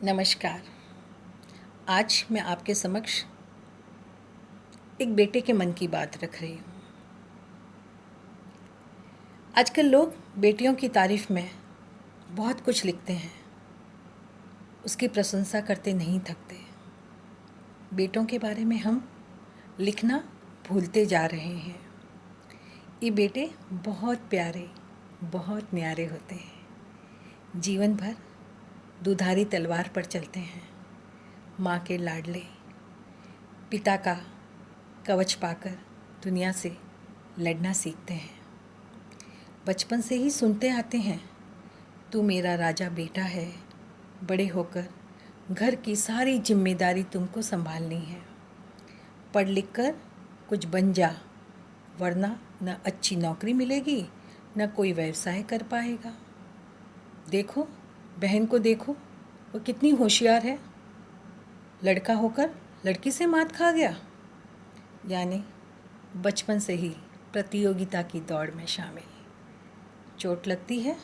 नमस्कार। आज मैं आपके समक्ष एक बेटे के मन की बात रख रही हूँ। आजकल लोग बेटियों की तारीफ़ में बहुत कुछ लिखते हैं, उसकी प्रशंसा करते नहीं थकते। बेटों के बारे में हम लिखना भूलते जा रहे हैं। ये बेटे बहुत प्यारे, बहुत न्यारे होते हैं। जीवन भर दुधारी तलवार पर चलते हैं। माँ के लाडले, पिता का कवच पाकर दुनिया से लड़ना सीखते हैं। बचपन से ही सुनते आते हैं, तू मेरा राजा बेटा है, बड़े होकर घर की सारी जिम्मेदारी तुमको संभालनी है। पढ़ लिख कर कुछ बन जा, वरना न अच्छी नौकरी मिलेगी न कोई व्यवसाय कर पाएगा। देखो बहन को, देखो वो कितनी होशियार है, लड़का होकर लड़की से मात खा गया। यानी बचपन से ही प्रतियोगिता की दौड़ में शामिल। चोट लगती है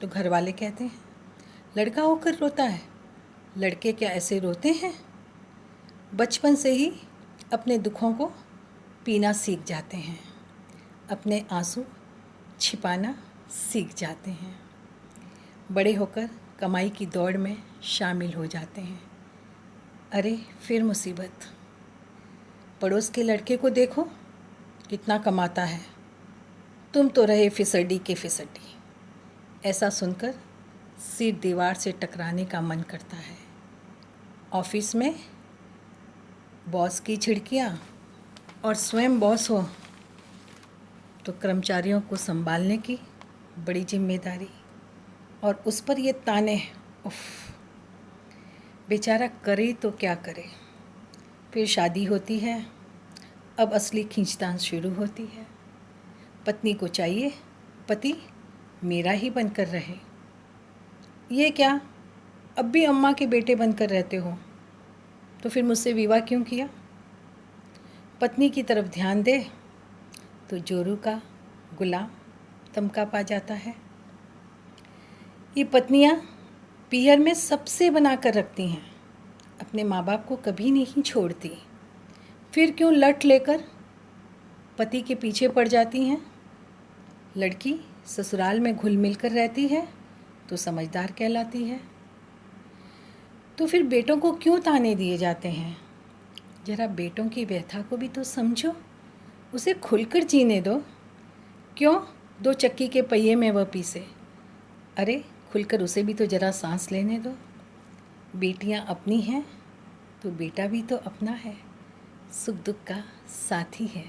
तो घर वाले कहते हैं लड़का होकर रोता है, लड़के क्या ऐसे रोते हैं। बचपन से ही अपने दुखों को पीना सीख जाते हैं, अपने आंसू छिपाना सीख जाते हैं। बड़े होकर कमाई की दौड़ में शामिल हो जाते हैं। अरे फिर मुसीबत, पड़ोस के लड़के को देखो कितना कमाता है, तुम तो रहे फिसड्डी के फिसड्डी। ऐसा सुनकर सिर दीवार से टकराने का मन करता है। ऑफिस में बॉस की झिड़कियाँ और स्वयं बॉस हो तो कर्मचारियों को संभालने की बड़ी जिम्मेदारी, और उस पर ये ताने, उफ, बेचारा करे तो क्या करे। फिर शादी होती है, अब असली खींचतान शुरू होती है। पत्नी को चाहिए पति मेरा ही बनकर रहे। ये क्या, अब भी अम्मा के बेटे बनकर रहते हो, तो फिर मुझसे विवाह क्यों किया। पत्नी की तरफ ध्यान दे तो जोरू का गुलाम तमका पा जाता है। ये पत्नियां पीहर में सबसे बना कर रखती हैं, अपने माँ बाप को कभी नहीं छोड़ती। फिर क्यों लट लेकर पति के पीछे पड़ जाती हैं। लड़की ससुराल में घुल मिल कर रहती है तो समझदार कहलाती है। तो फिर बेटों को क्यों ताने दिए जाते हैं। जरा बेटों की व्यथा को भी तो समझो, उसे खुलकर जीने दो। क्यों दो चक्की के पहिए में वह पीसे। अरे खुलकर उसे भी तो जरा सांस लेने दो। बेटियां अपनी हैं तो बेटा भी तो अपना है, सुख दुख का साथी है।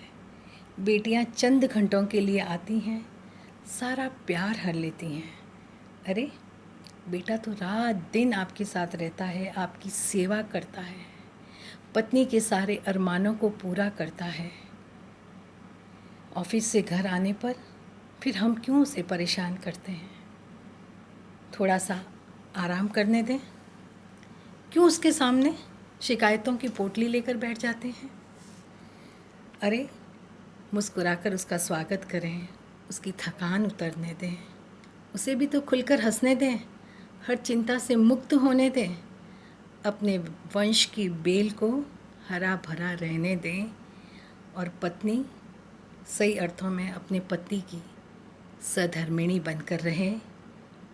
बेटियां चंद घंटों के लिए आती हैं, सारा प्यार हर लेती हैं। अरे बेटा तो रात दिन आपके साथ रहता है, आपकी सेवा करता है, पत्नी के सारे अरमानों को पूरा करता है। ऑफिस से घर आने पर फिर हम क्यों उसे परेशान करते हैं। थोड़ा सा आराम करने दें, क्यों उसके सामने शिकायतों की पोटली लेकर बैठ जाते हैं। अरे मुस्कुराकर उसका स्वागत करें, उसकी थकान उतरने दें, उसे भी तो खुलकर हंसने दें, हर चिंता से मुक्त होने दें। अपने वंश की बेल को हरा भरा रहने दें और पत्नी सही अर्थों में अपने पति की सधर्मिणी बनकर रहे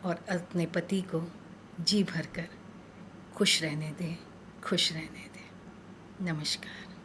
और अपने पति को जी भरकर खुश रहने दें, खुश रहने दें। नमस्कार।